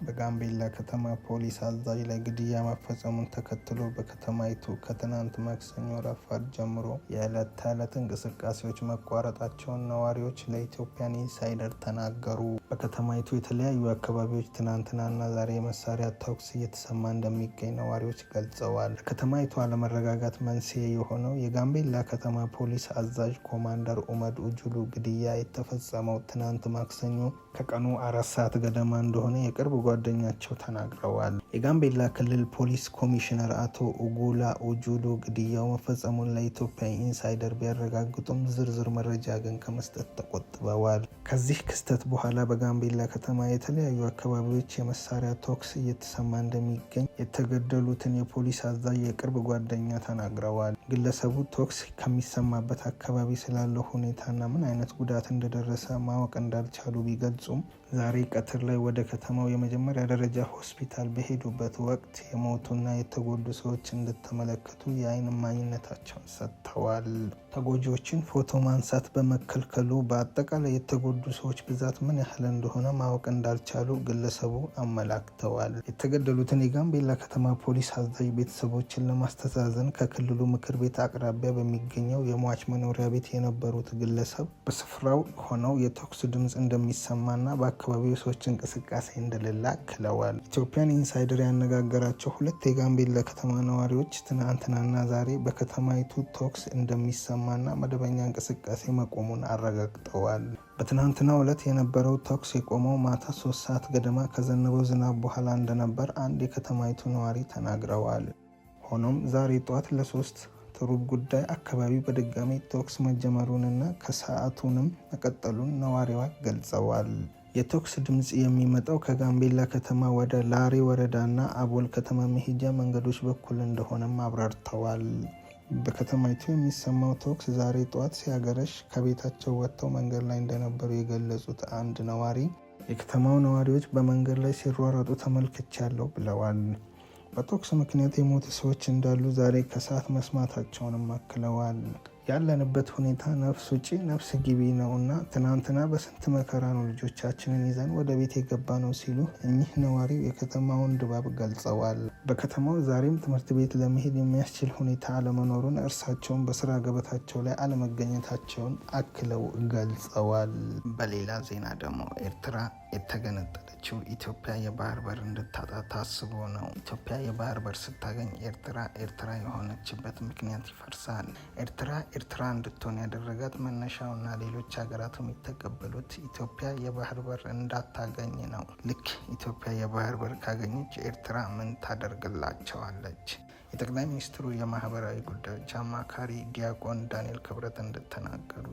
በጋምቤላ ከተማ ፖሊስ አዛዥ ላይ ግድያ መፈጸሙን ተከትሎ በከተማይቱ ከትናንት ማክሰኞ ረፋድ ጀምሮ የዕለት ተዕለት እንቅስቃሴዎች መቋረጣቸውን ነዋሪዎች ለኢትዮጵያን ኢንሳይደር ተናገሩ። በከተማይቱ የተለያዩ አካባቢዎች ትናንትናና ዛሬ የመሳሪያ ተኩስ እየተሰማ እንደሚገኝ ነዋሪዎች ገልጸዋል። ለከተማይቱ አለመረጋጋት መንስኤ የሆነው የጋምቤላ ከተማ ፖሊስ አዛዥ ኮማንደር ኡመድ ኡጁሉ ግድያ የተፈጸመው ትናንት ማክሰኞ ከቀኑ 4 ሰዓት ገደማ እንደሆነ የቅርብ ጓደኛቸው ተናግረዋል። የጋምቤላ ክልል ፖሊስ ኮሚሽነር አቶ ኡጉላ ኡጁሉ ግድያው መፈጸሙን ለኢትዮጵያ ኢንሳይደር ቢያረጋግጡም ዝርዝር መረጃ ግን ከመስጠት ተቆጥበዋል። ከዚህ ክስተት በኋላ በጋምቤላ ከተማ የተለያዩ አካባቢዎች የመሳሪያ ተኩስ እየተሰማ እንደሚገኝ የተገደሉትን የፖሊስ አዛዥ የቅርብ ጓደኛ ተናግረዋል። ግለሰቡ ተኩስ ከሚሰማበት አካባቢ ስላለው ሁኔታና ምን አይነት ጉዳት እንደደረሰ ማወቅ እንዳልቻሉ ቢገልጹም ዛሬ ቀትር ላይ ወደ ከተማው የመጀመሪያ ደረጃ ሆስፒታል በሄዱበት ወቅት የሞቱና የተጎዱ ሰዎች እንደተመለከቱ የአይን እማኝነታቸውን ሰጥተዋል። ተጎጂዎችን ፎቶ ማንሳት በመከልከሉ በአጠቃላይ የተጎዱ ሰዎች ብዛት ምን ያህል እንደሆነ ማወቅ እንዳልቻሉ ግለሰቡ አመላክተዋል። የተገደሉትን የጋምቤላ ከተማ ፖሊስ አዛዥ ቤተሰቦችን ለማስተዛዘን ከክልሉ ምክር ቤት አቅራቢያ በሚገኘው የሟች መኖሪያ ቤት የነበሩት ግለሰብ በስፍራው ሆነው የተኩስ ድምፅ እንደሚሰማና በአካባቢው ሰዎች እንቅስቃሴ እንደሌለ አክለዋል። ኢትዮጵያን ኢንሳይደር ያነጋገራቸው ሁለት የጋምቤላ ከተማ ነዋሪዎች ትናንትናና ዛሬ በከተማይቱ ተኩስ እንደሚሰማና መደበኛ እንቅስቃሴ መቆሙን አረጋግጠዋል። በትናንትናው ዕለት የነበረው ተኩስ የቆመው ማታ 3 ሰዓት ገደማ ከዘነበው ዝናብ በኋላ እንደነበር አንድ የከተማይቱ ነዋሪ ተናግረዋል። ሆኖም ዛሬ ጠዋት ለ3 ሩብ ጉዳይ አካባቢ በድጋሚ ተኩስ መጀመሩንና ከሰዓቱንም መቀጠሉን ነዋሪዋ ገልጸዋል። የተኩስ ድምፅ የሚመጣው ከጋምቤላ ከተማ ወደ ላሬ ወረዳና አቦል ከተማ መሄጃ መንገዶች በኩል እንደሆነም አብራርተዋል። በከተማይቱ የሚሰማው ተኩስ ዛሬ ጠዋት ሲያገረሽ ከቤታቸው ወጥተው መንገድ ላይ እንደነበሩ የገለጹት አንድ ነዋሪ የከተማው ነዋሪዎች በመንገድ ላይ ሲሯሯጡ ተመልክቻለሁ ብለዋል። በተኩስ ምክንያት የሞቱ ሰዎች እንዳሉ ዛሬ ከሰዓት መስማታቸውንም አክለዋል። ያለንበት ሁኔታ ነፍስ ውጪ ነፍስ ግቢ ነው እና ትናንትና በስንት መከራ ነው ልጆቻችንን ይዘን ወደ ቤት የገባ ነው ሲሉ እኚህ ነዋሪው የከተማውን ድባብ ገልጸዋል። በከተማው ዛሬም ትምህርት ቤት ለመሄድ የሚያስችል ሁኔታ አለመኖሩን እርሳቸውን በስራ ገበታቸው ላይ አለመገኘታቸውን አክለው ገልጸዋል። በሌላ ዜና ደግሞ ኤርትራ የተገነጠለችው ኢትዮጵያ የባህር በር እንድታጣ ታስቦ ነው። ኢትዮጵያ የባህር በር ስታገኝ ኤርትራ የሆነችበት ምክንያት ይፈርሳል። ኤርትራ እንድትሆን ያደረጋት መነሻውና ሌሎች ሀገራትም የተቀበሉት ኢትዮጵያ የባህር በር እንዳታገኝ ነው። ልክ ኢትዮጵያ የባህር በር ካገኘች ኤርትራ ምን ታደርግላቸዋለች? የጠቅላይ ሚኒስትሩ የማህበራዊ ጉዳዮች አማካሪ ዲያቆን ዳንኤል ክብረት እንደተናገሩ